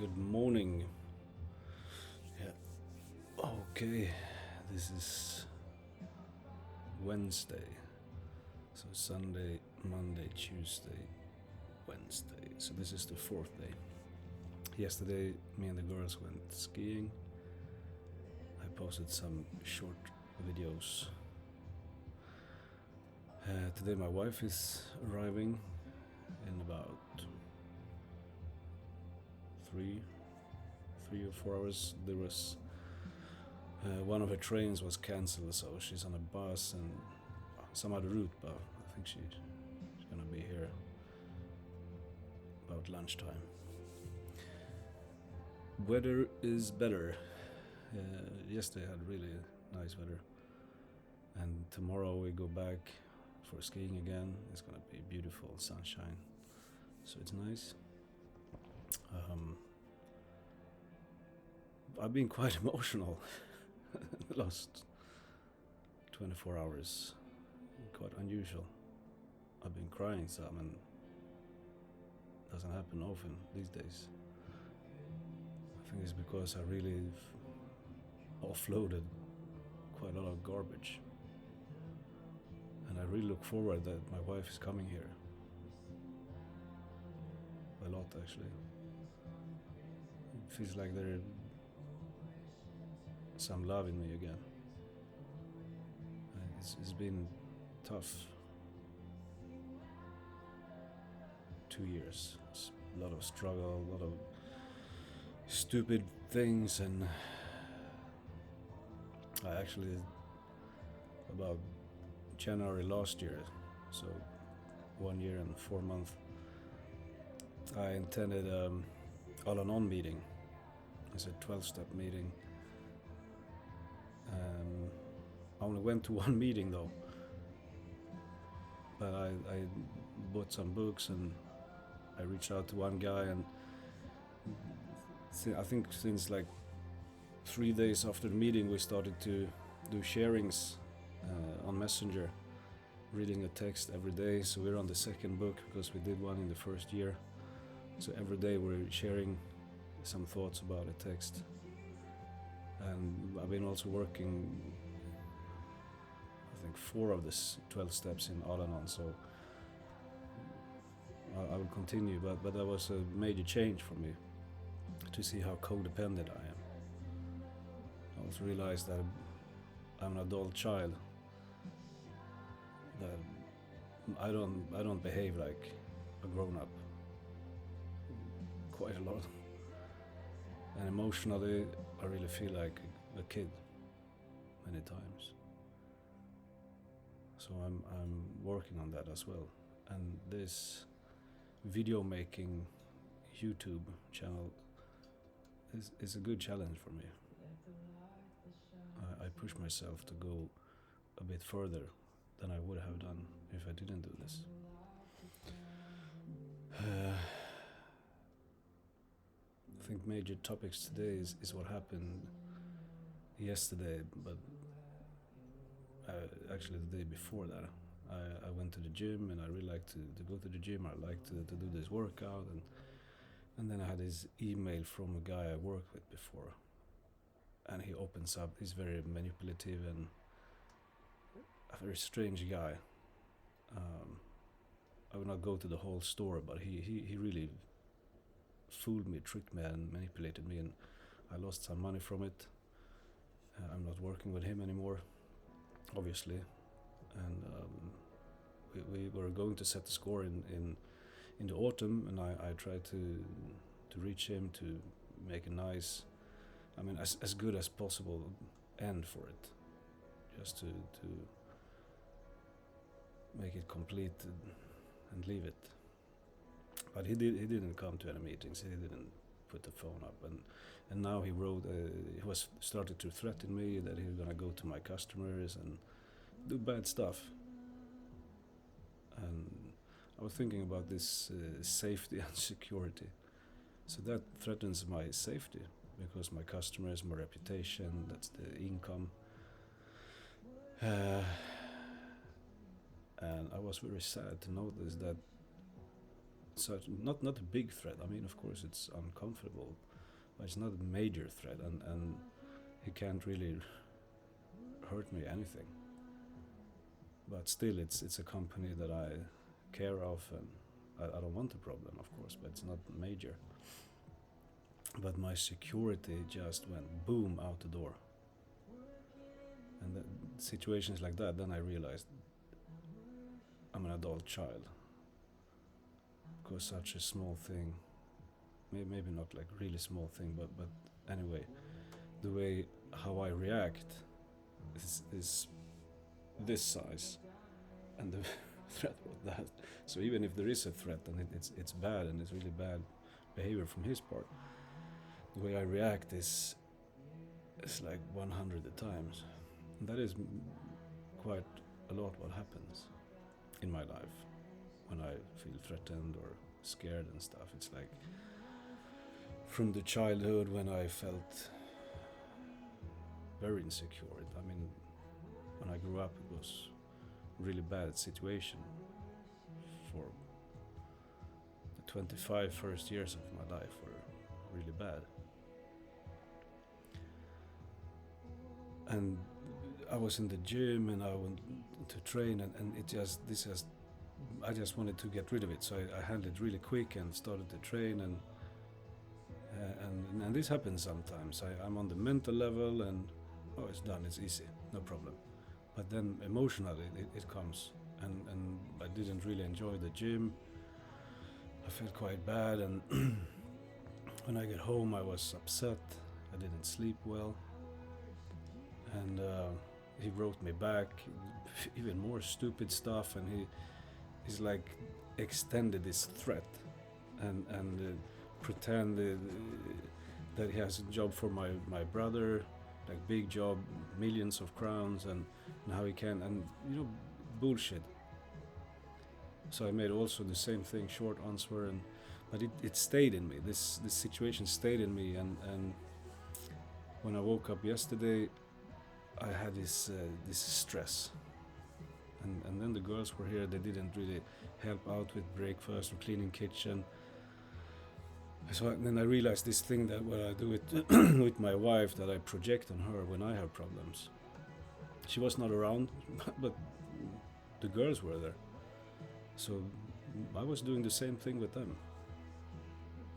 Good morning. Yeah. Okay. This is Wednesday. So Sunday, Monday, Tuesday, Wednesday. So this is the fourth day. Yesterday, me and the girls went skiing. I posted some short videos. Today my wife is arriving in about 3 or 4 hours. There was one of her trains was cancelled, so she's on a bus and some other route, but I think she's gonna be here about lunchtime. Weather is better. Yesterday had really nice weather, and tomorrow we go back for skiing again. It's gonna be beautiful sunshine, so it's nice. I've been quite emotional the last 24 hours. Quite unusual. I've been crying some, and doesn't happen often these days. I think it's because I really offloaded quite a lot of garbage, and I really look forward that my wife is coming here. A lot, actually. It feels like there's some love in me again. It's been tough 2 years. It's a lot of struggle, a lot of stupid things, and I actually, about January last year, so 1 year and 4 months, I intended all-on meeting. It's a 12-step meeting. I only went to one meeting though, but I bought some books and I reached out to one guy, and I think since like 3 days after the meeting we started to do sharings on Messenger, reading a text every day. So we're on the second book because we did one in the first year. So every day we're sharing some thoughts about a text. And I've been also working, I think 4 of the 12 steps in Al-Anon, so I will continue, but that was a major change for me to see how codependent I am. I also realized that I'm an adult child, that I don't behave like a grown-up quite a lot, and emotionally I really feel like a kid many times. So I'm working on that as well. And this video making YouTube channel is a good challenge for me. I push myself to go a bit further than I would have done if I didn't do this. I think major topics today is what happened yesterday, but actually the day before that. I went to the gym, and I really like to go to the gym. I like to do this workout, and then I had this email from a guy I worked with before, and he opens up. He's very manipulative and a very strange guy. I will not go to the whole story, but he really fooled me, tricked me, and manipulated me, and I lost some money from it. I'm not working with him anymore, obviously, and we were going to set the score in the autumn, and I tried to reach him to make a nice, I mean, as good as possible end for it, just to make it complete and leave it. But he didn't come to any meetings. He didn't put the phone up, and now he wrote. He was started to threaten me that he was gonna go to my customers and do bad stuff. And I was thinking about this safety and security. So that threatens my safety because my customers, my reputation, that's the income. And I was very sad to notice that such not a big threat. I mean, of course, it's uncomfortable, but it's not a major threat, and he can't really hurt me anything. But still, it's a company that I care of, and I don't want a problem, of course, but it's not major. But my security just went boom out the door. And situations like that, then I realized I'm an adult child. Because such a small thing, maybe not like really small thing, but anyway, the way how I react is this size, and the threat was that. So even if there is a threat, and it's bad, and it's really bad behavior from his part, the way I react is like 100 times. And that is quite a lot what happens in my life when I feel threatened or scared and stuff. It's like from the childhood when I felt very insecure. I mean, when I grew up, it was a really bad situation. For the 25 first years of my life were really bad. And I was in the gym and I went to train, and I just wanted to get rid of it. So I handled it really quick and started to train, and this happens sometimes. I'm on the mental level and it's done, it's easy, no problem. But then emotionally it comes, and I didn't really enjoy the gym. I felt quite bad, and when I get home I was upset. I didn't sleep well, and he wrote me back even more stupid stuff, and he's like extended this threat and pretended that he has a job for my brother, like big job, millions of crowns, and how he can, and bullshit. So I made also the same thing, short answer, but it stayed in me. This situation stayed in me, and when I woke up yesterday, I had this stress, and then the girls were here. They didn't really help out with breakfast or cleaning kitchen. So then I realized this thing that what I do with my wife, that I project on her when I have problems. She was not around, but the girls were there. So I was doing the same thing with them.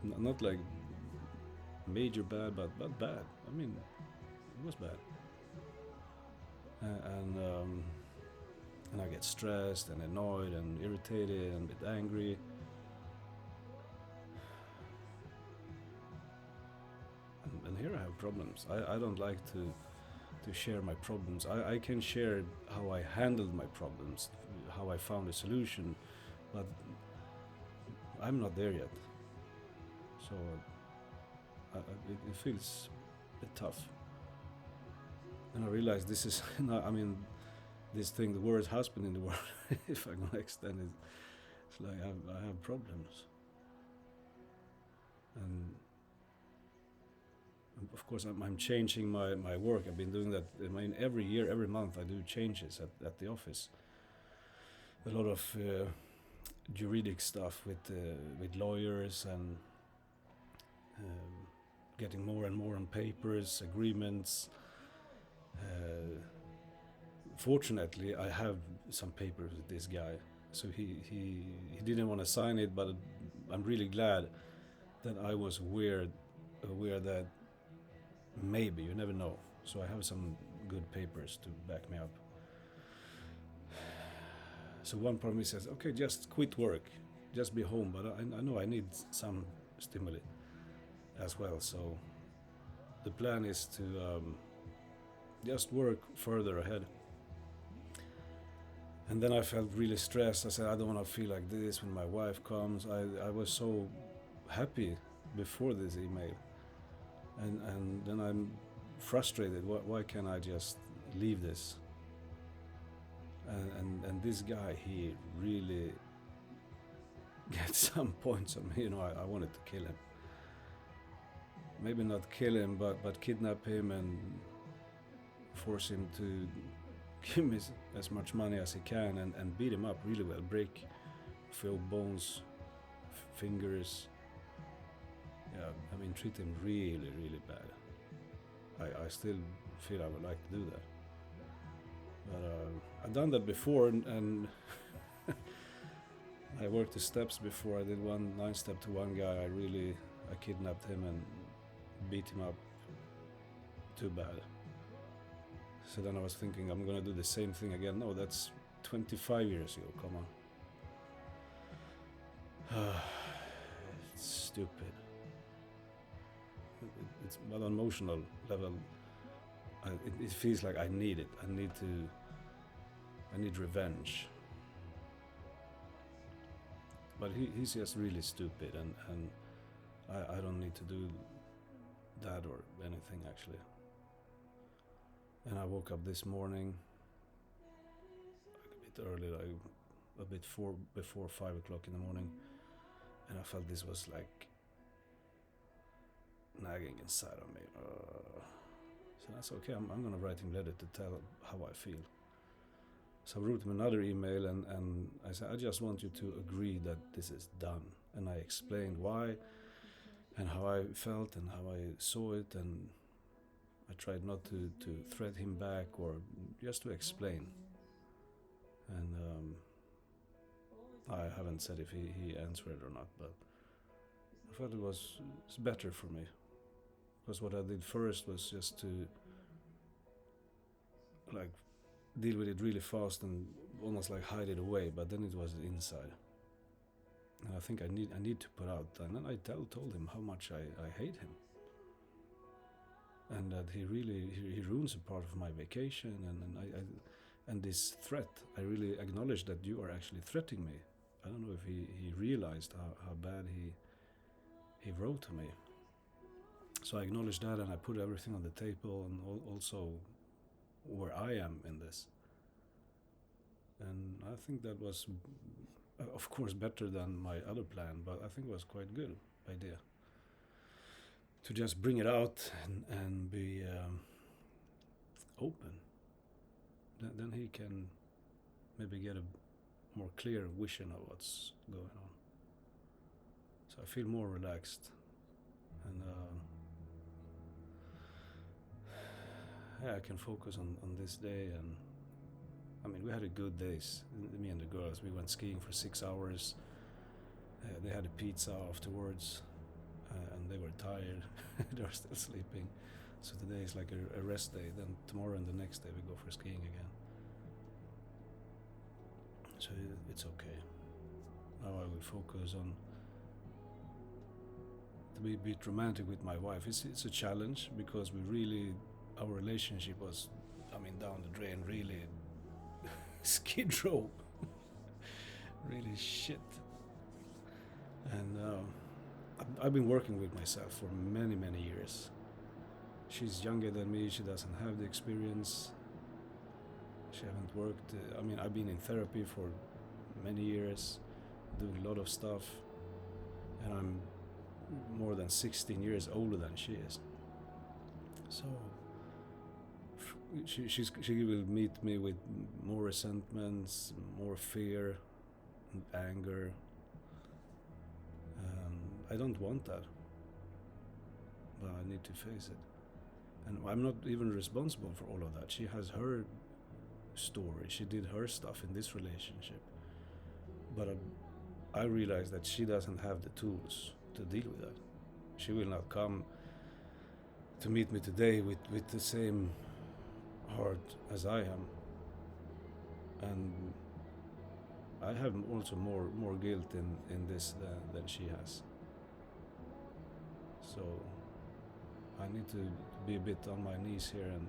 Not like major bad, but bad. I mean, it was bad. And I get stressed and annoyed and irritated and a bit angry. And here I have problems. I don't like to share my problems. I can share how I handled my problems, how I found a solution, but I'm not there yet. So it feels a bit tough. And I realize this is, this thing, the word husband in the world, if I'm gonna extend it, it's like I have problems. And of course I'm changing my work. I've been doing that. I mean, every year, every month I do changes at the office. A lot of juridic stuff with lawyers, and getting more and more on papers, agreements. Fortunately, I have some papers with this guy, so he didn't want to sign it, but I'm really glad that I was aware that maybe, you never know. So I have some good papers to back me up. So one problem, he says, okay, just quit work, just be home, but I know I need some stimuli as well. So the plan is to just work further ahead. And then I felt really stressed. I said, I don't want to feel like this when my wife comes. I was so happy before this email. And then I'm frustrated. Why can't I just leave this? And this guy, he really gets some points on me. I wanted to kill him. Maybe not kill him, but kidnap him and force him to give me as much money as he can, and beat him up really well, break a few bones, fingers. Yeah, I mean, treat him really, really bad. I still feel I would like to do that. But I've done that before, and I worked the steps before. I did 9 step to one guy. I kidnapped him and beat him up too bad. So then I was thinking, I'm gonna do the same thing again. No, that's 25 years ago, come on. It's stupid. It's on an emotional level. It feels like I need it. I need revenge. But he's just really stupid, and I don't need to do that or anything actually. And I woke up this morning like a bit early, like a bit before 5 o'clock in the morning, and I felt this was like nagging inside of me. So that's okay. I'm gonna write him a letter to tell how I feel. So I wrote him another email, and I said, I just want you to agree that this is done. And I explained why and how I felt and how I saw it, and I tried not to threat him back, or just to explain. And I haven't said if he answered or not, but I thought it was better for me. Because what I did first was just to like deal with it really fast and almost like hide it away, but then it was inside. And I think I need to put out, and then I told him how much I hate him. And that he ruins a part of my vacation, and this threat, I really acknowledge that you are actually threatening me. I don't know if he realized how bad he wrote to me. So I acknowledged that, and I put everything on the table, and also where I am in this. And I think that was, of course, better than my other plan, but I think it was quite good idea to just bring it out and be open. Then he can maybe get a more clear vision of what's going on. So I feel more relaxed, and I can focus on this day. And I mean, we had a good days, me and the girls. We went skiing for 6 hours. They had a pizza afterwards, and they were tired. They were still sleeping. So today is like a rest day. Then tomorrow and the next day we go for skiing again. So it's okay. Now I will focus on to be a bit romantic with my wife. It's a challenge, because our relationship was, I mean, down the drain, really skid row. Really shit. And I've been working with myself for many, many years. She's younger than me. She doesn't have the experience. She haven't worked. I mean, I've been in therapy for many years, doing a lot of stuff, and I'm more than 16 years older than she is. So she will meet me with more resentments, more fear and anger. I don't want that, but I need to face it. And I'm not even responsible for all of that. She has her story. She did her stuff in this relationship. But I realize that she doesn't have the tools to deal with that. She will not come to meet me today with the same heart as I am. And I have also more guilt in this than she has. So I need to be a bit on my knees here, and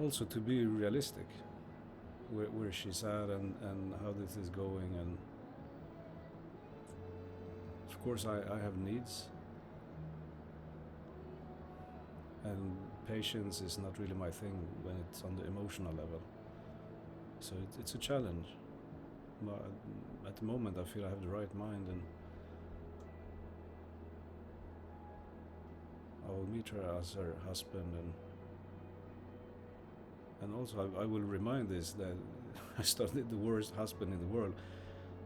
also to be realistic where she's at and how this is going. And of course I have needs, and patience is not really my thing when it's on the emotional level. So it's a challenge. But at the moment I feel I have the right mind, and I will meet her as her husband, and also I will remind this that I started the worst husband in the world,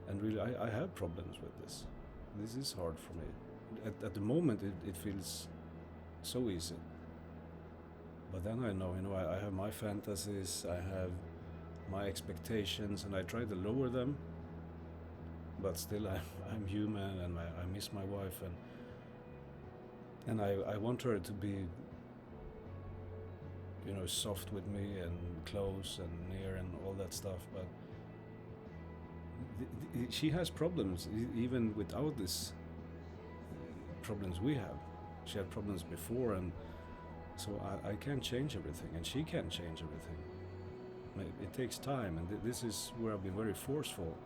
and really I have problems with this. This is hard for me. at the moment it feels so easy. But then I know, I have my fantasies, I have my expectations, and I try to lower them. But still, I'm human, and I miss my wife, and I want her to be, soft with me and close and near and all that stuff. But she has problems even without this problems we have. She had problems before, and so I can't change everything, and she can't change everything. It takes time, and this is where I've been very forceful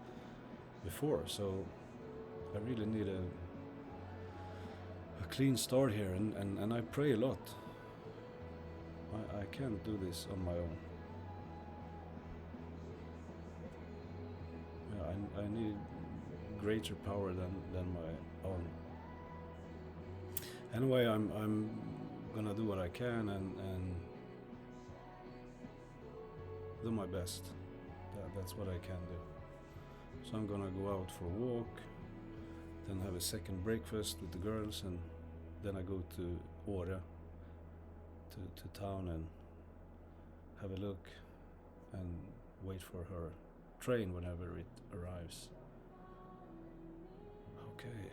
before. So I really need a clean start here, and I pray a lot. I can't do this on my own. Yeah, I need greater power than my own. Anyway, I'm gonna do what I can and do my best. That's what I can do. So I'm gonna go out for a walk, then have a second breakfast with the girls, and then I go to Åre, to town, and have a look and wait for her train whenever it arrives. Okay.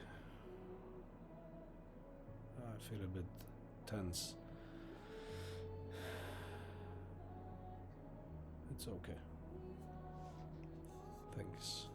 I feel a bit tense. It's okay. Thanks.